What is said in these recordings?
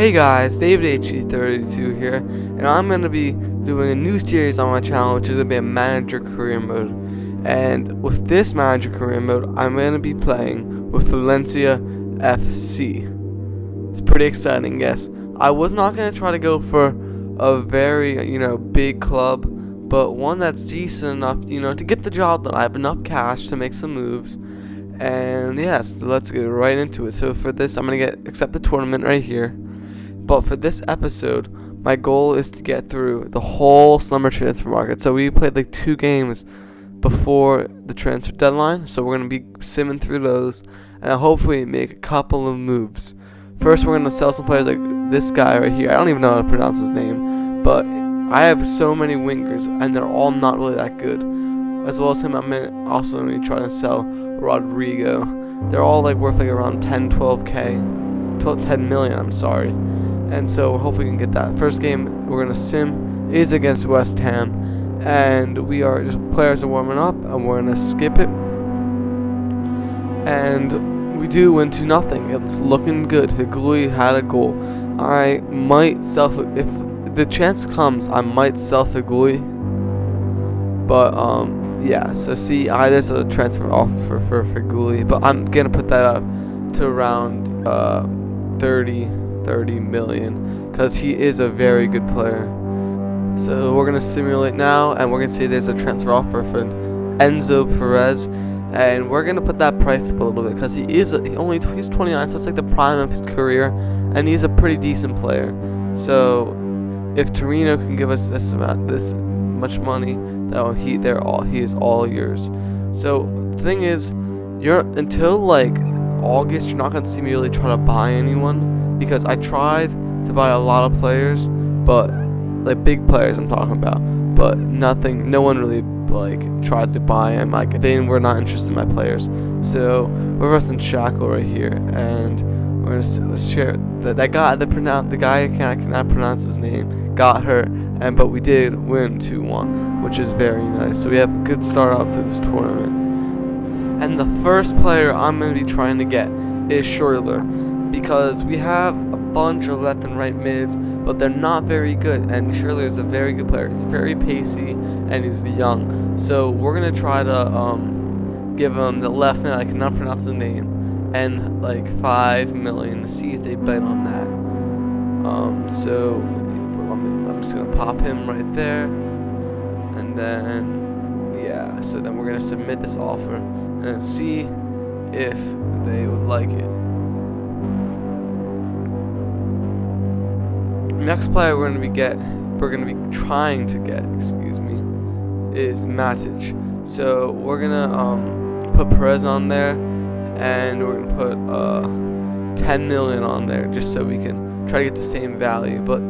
Hey guys, DavidHD 32 here, and I'm going to be doing a new series on my channel, which is going to be a manager career mode. And with this manager career mode, I'm going to be playing with Valencia FC. It's pretty exciting, yes. I was not going to try to go for a very, big club, but one that's decent enough, to get the job done. I have enough cash to make some moves. And yes, let's get right into it. So for this, I'm going to accept the tournament right here. But for this episode, my goal is to get through the whole summer transfer market. So we played like 2 games before the transfer deadline. So we're going to be simming through those and hopefully make a couple of moves. First, we're going to sell some players like this guy right here. I don't even know how to pronounce his name. But I have so many wingers and they're all not really that good. As well as him, I'm also going to try to sell Rodrigo. They're all like worth like around 10 million, I'm sorry. And so hopefully we can get that. First game we're gonna sim is against West Ham, and we are just players are warming up, and we're gonna skip it. And we do win 2-0. It's looking good. Figuli had a goal. I might sell if the chance comes. I might sell Figuli, but yeah. So see, there's a transfer offer for Figuli, but I'm gonna put that up to around 30 million because he is a very good player. So we're gonna simulate now, and we're gonna see there's a transfer offer for Enzo Perez, and we're gonna put that price up a little bit because he's 29, so it's like the prime of his career, and he's a pretty decent player. So if Torino can give us this much money, he is all yours. So the thing is, until like August, you're not gonna see me really try to buy anyone, because I tried to buy a lot of players, but like big players I'm talking about, but no one really like tried to buy them. Like they were not interested in my players. So we're resting Shackle right here, and we're gonna share that guy. The guy I cannot pronounce his name got hurt, but we did win 2-1, which is very nice. So we have a good start out to this tournament. And the first player I'm going to be trying to get is Schürrle, because we have a bunch of left and right mids, but they're not very good. And Schürrle is a very good player. He's very pacey and he's young. So we're going to try to give him the left mid, I cannot pronounce the name, and like 5 million to see if they bet on that. So I'm just going to pop him right there. And then, yeah, so then we're going to submit this offer and see if they would like it. Next player we're gonna be trying to get, is Matic. So we're gonna put Perez on there, and we're gonna put 10 million on there just so we can try to get the same value. But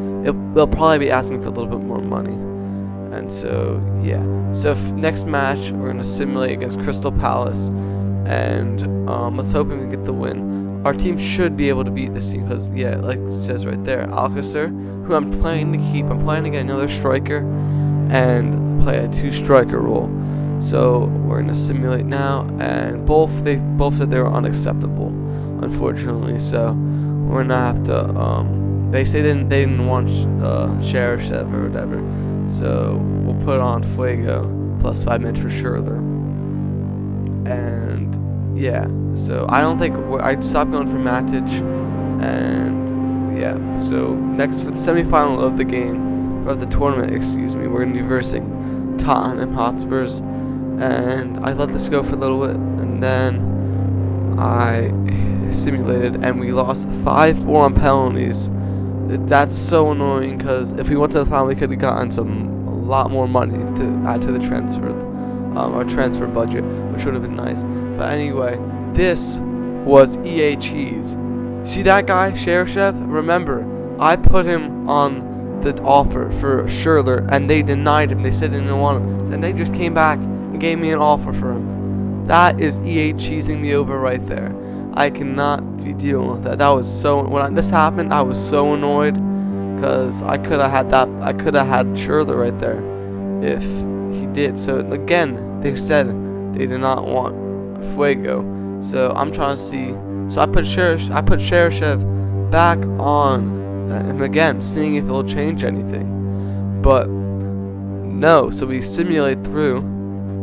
they'll probably be asking for a little bit more money. And so yeah. So next match we're gonna simulate against Crystal Palace, and let's hope we can get the win. Our team should be able to beat this team because, yeah, like it says right there, Alcacer, who I'm planning to keep. I'm planning to get another striker and play a 2-striker role. So we're gonna simulate now, and both said they were unacceptable, unfortunately. So we're gonna have to. They say they didn't want Cheryshev or whatever. So we'll put on Fuego plus 5 minutes for Schürrle. And yeah, so I don't think I'd stop going for Matic. And yeah, so next for the semifinal of the tournament, we're gonna be versing Tottenham Hotspurs. And I let this go for a little bit, and then I simulated, and we lost 5-4 on penalties. That's so annoying, because if we went to the final, we could have gotten a lot more money to add to the our transfer budget, which would have been nice. But anyway, this was EA Cheese. See that guy, Cheryshev? Remember, I put him on the offer for Schürrle, and they denied him. They said they didn't want him, and they just came back and gave me an offer for him. That is EA cheesing me over right there. I cannot be dealing with that. That was so. When this happened, I was so annoyed, because I could have had Schürrle right there if he did. So again, they said they did not want Fuego. So I'm trying to see. So I put Cheryshev back on and again, seeing if it'll change anything. But no, so we simulate through,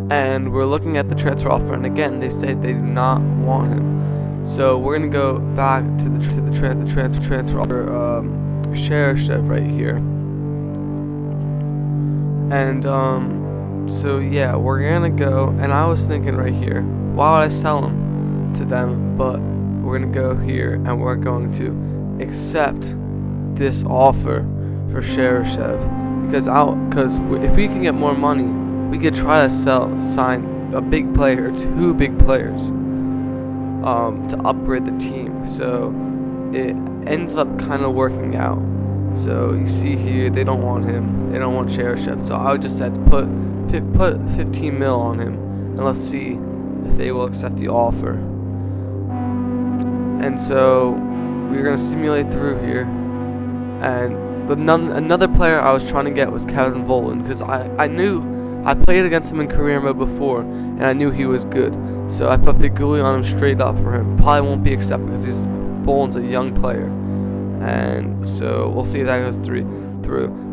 and we're looking at the transfer offer, and again, they say they do not want him. So we're gonna go back to the transfer offer, Cheryshev right here, and so yeah, we're gonna go, and I was thinking right here, why would I sell him to them? But we're gonna go here, and we're going to accept this offer for Cheryshev, because if we can get more money, we could try to sign a big player, 2 big players, to upgrade the team. So it ends up kind of working out. So you see here, they don't want him. They don't want Cheryshev. So I just said put 15 mil on him, and let's see if they will accept the offer. And so we're gonna simulate through here, and another player I was trying to get was Kevin Volin, because I knew I played against him in career mode before, and I knew he was good. So I put Figuli on him straight up for him. Probably won't be accepted because Volin's a young player, and so we'll see if that goes through.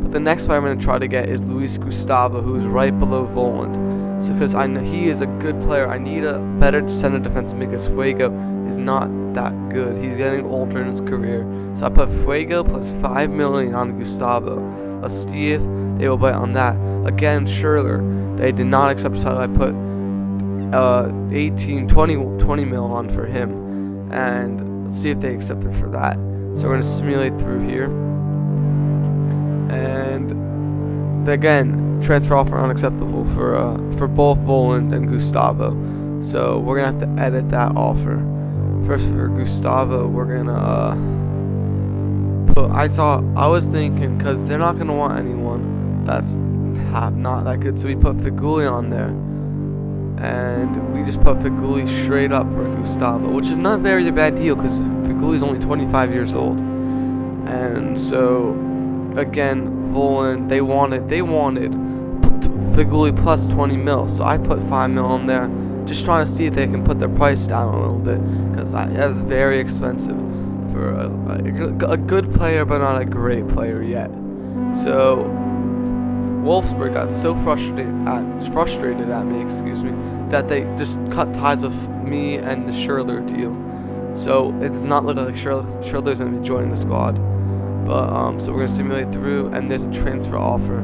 But the next player I'm going to try to get is Luis Gustavo, who's right below Voland. So because I know he is a good player, I need a better center defenseman because Fuego is not that good. He's getting older in his career. So I put Fuego plus 5 million on Gustavo. Let's see if they will bite on that. Again, Schürrle, they did not accept, so I put 20 mil on for him, and let's see if they accept it for that. So we're going to simulate through here, and again, transfer offer unacceptable for both Voland and Gustavo. So we're gonna have to edit that offer. First, for Gustavo, we're gonna put. I was thinking, because they're not gonna want anyone that's not that good, so we put Figuli on there, and we just put Figuli straight up for Gustavo, which is not very a bad deal because Figuli is only 25 years old. And so again, Voland, they wanted Figuli plus 20 mil, so I put 5 mil on there, just trying to see if they can put their price down a little bit, because that's very expensive for a good player, but not a great player yet. So Wolfsburg got so frustrated at me, that they just cut ties with me and the Schürrle deal. So it does not look like Schürrle's going to be joining the squad. But so we're going to simulate through, and there's a transfer offer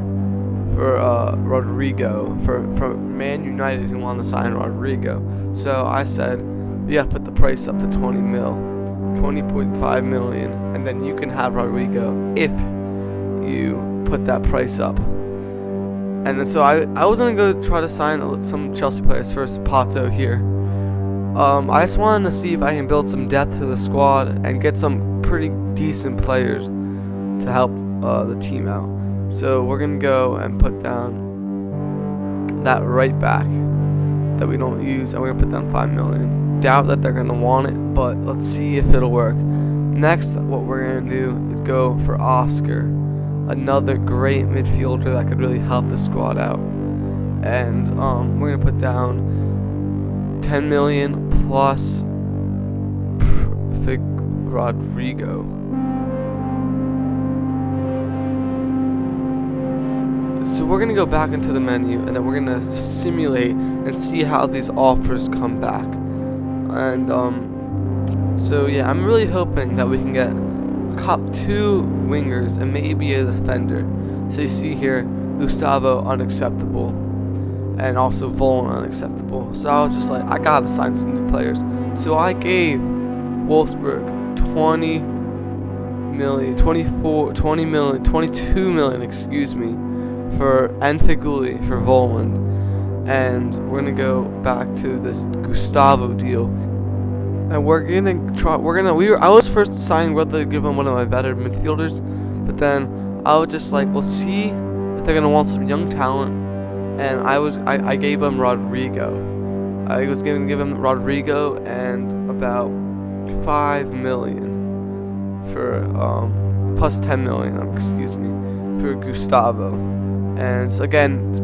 for Rodrigo from Man United, who wanted to sign Rodrigo. So I said, you got to put the price up to 20 mil, 20.5 million, and then you can have Rodrigo if you put that price up. And then so I was gonna go try to sign some Chelsea players. First, Pato here. I just wanted to see if I can build some depth to the squad and get some pretty decent players to help the team out. So we're gonna go and put down that right back that we don't use, and we're gonna put down 5 million. Doubt that they're gonna want it, but let's see if it'll work. Next, what we're gonna do is go for Oscar, another great midfielder that could really help the squad out. And we're gonna put down 10 million plus Rodrigo. So we're gonna go back into the menu, and then we're gonna simulate and see how these offers come back. And so yeah, I'm really hoping that we can get Cup 2 wingers and maybe a defender. So you see here, Gustavo unacceptable, and also Volan unacceptable. So I was just like, I gotta sign some new players. So I gave Wolfsburg 22 million, for Figuli for Voland. And we're gonna go back to this Gustavo deal. And we're gonna try. I was first deciding whether to give him one of my better midfielders, but then I was just like, we'll see if they're gonna want some young talent. And I gave him Rodrigo. I was gonna give him Rodrigo and about 5 million for plus 10 million. For Gustavo. And so again,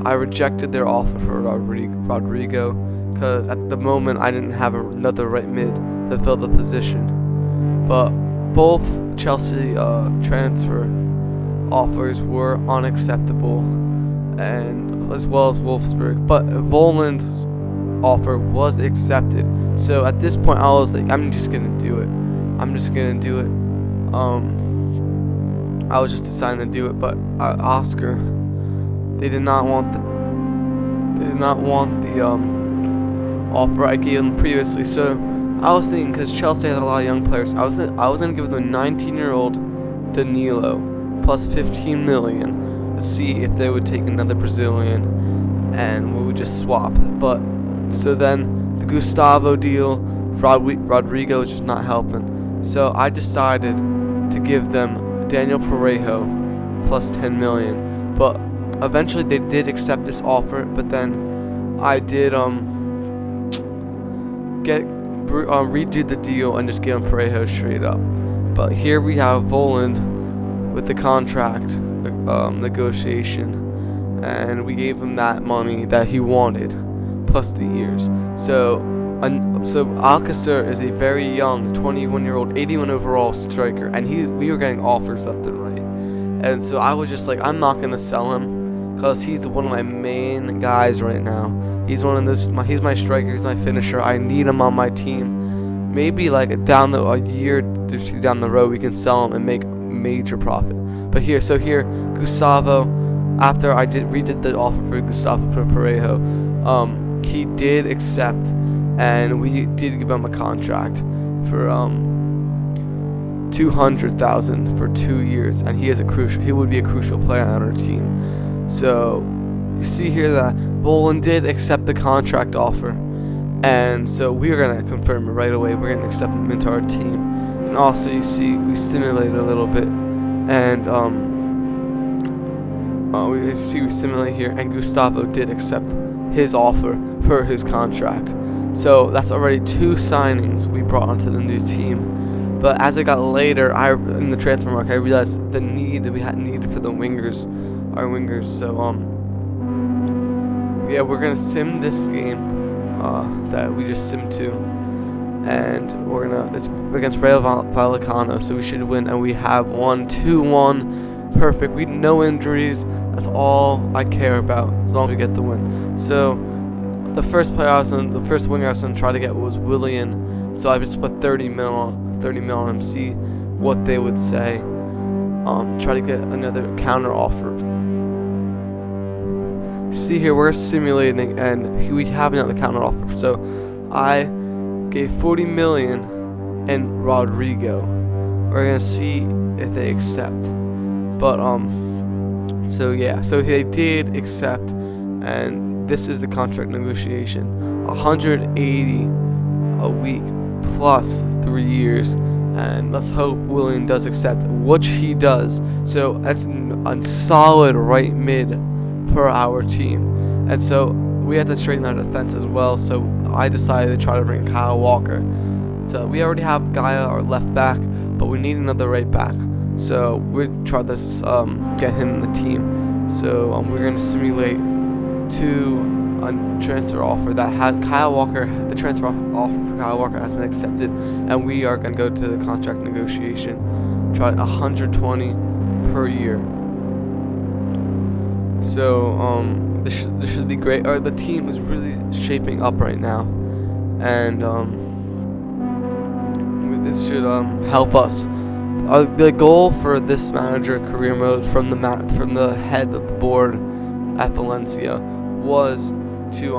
I rejected their offer for Rodrigo. Because at the moment I didn't have another right mid to fill the position. But both Chelsea transfer offers were unacceptable, and as well as Wolfsburg. But Voland's offer was accepted. So at this point, I was like, I'm just gonna do it. I was just deciding to do it. But Oscar, they did not want the offer I gave them previously. So I was thinking, because Chelsea had a lot of young players, I was gonna give them a 19-year-old Danilo plus 15 million to see if they would take another Brazilian, and we would just swap. But so then the Gustavo deal, Rodrigo is just not helping. So I decided to give them Daniel Parejo plus 10 million. But eventually they did accept this offer. But then I did redo the deal and just give him Parejo straight up. But here we have Voland with the contract negotiation, and we gave him that money that he wanted plus the years. So Alcacer is a very young 21-year-old 81 overall striker, and we were getting offers left and right. And so I was just like, I'm not gonna sell him because he's one of my main guys right now. He's he's my striker, he's my finisher. I need him on my team. Maybe like a year or two down the road, we can sell him and make major profit. But here Gustavo, after I redid the offer for Gustavo for Parejo, he did accept, and we did give him a contract for 200,000 for 2 years, and he would be a crucial player on our team. So you see here that Voland did accept the contract offer, and so we're gonna confirm it right away. We're gonna accept him into our team. And also, you see, we simulated a little bit, and we simulate here, and Gustavo did accept his offer for his contract. So that's already 2 signings we brought onto the new team. But as I got later, in the transfer market, I realized the need that we had needed for the wingers, our wingers. So yeah, we're gonna sim this game that we just simmed to, and it's against Rayo Vallecano, so we should win, and we have won 2-1. Perfect. No injuries. That's all I care about, as long as we get the win. So the first winger I was gonna try to get was Willian. So I just put 30 mil on him, see what they would say. Try to get another counter offer. See here, we're simulating, and we have another counter offer. So I gave 40 million and Rodrigo. We're gonna see if they accept. But so yeah, so they did accept, and this is the contract negotiation: 180 a week plus 3 years. And let's hope Willian does accept, which he does. So that's a solid right mid for our team. And so we had to straighten our defense as well. So I decided to try to bring Kyle Walker. So we already have Gaia, our left back, but we need another right back. So we tried to get him in the team. So we're going to simulate a transfer offer that had Kyle Walker. The transfer offer for Kyle Walker has been accepted, and we are going to go to the contract negotiation. Try 120 per year. So this should be great. The team is really shaping up right now, and this should help us. The goal for this manager career mode from the head of the board at Valencia was to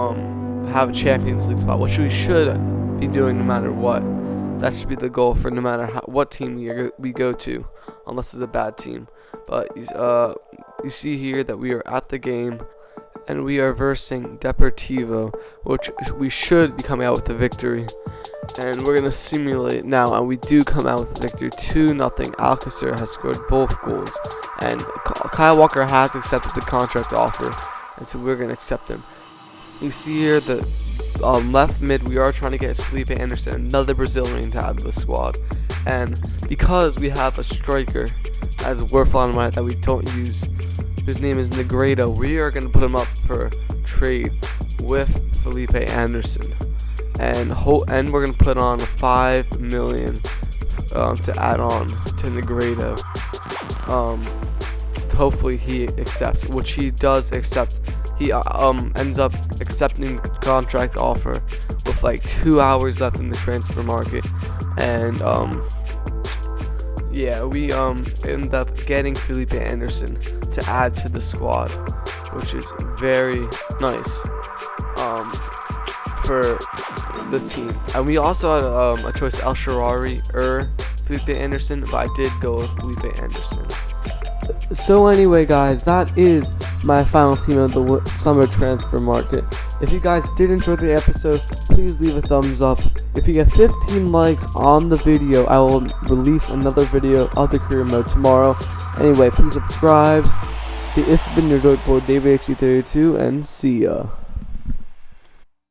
have a Champions League spot, which we should be doing no matter what. That should be the goal for no matter what team we go to, unless it's a bad team. But you see here that we are at the game, and we are versing Deportivo, which we should be coming out with a victory. And we're going to simulate now, and we do come out with a victory, 2-0. Alcacer has scored both goals, and Kyle Walker has accepted the contract offer, and so we're going to accept him. You see here the left mid, we are trying to get Felipe Anderson, another Brazilian, to add to the squad. And because we have a striker as worth on right that we don't use, whose name is Negredo, we are going to put him up for trade with Felipe Anderson. And we're going to put on 5 million to add on to Negredo. Hopefully he accepts, which he does accept. He ends up accepting the contract offer with like 2 hours left in the transfer market, and yeah, we end up getting Felipe Anderson to add to the squad, which is very nice for the team. And we also had a choice, El Shaarawy or Felipe Anderson, but I did go with Felipe Anderson. So anyway, guys, that is my final team of the summer transfer market. If you guys did enjoy the episode, please leave a thumbs up. If you get 15 likes on the video, I will release another video of the career mode tomorrow. Anyway, please subscribe. This has been your GOAT boy, DavidHD32, and see ya.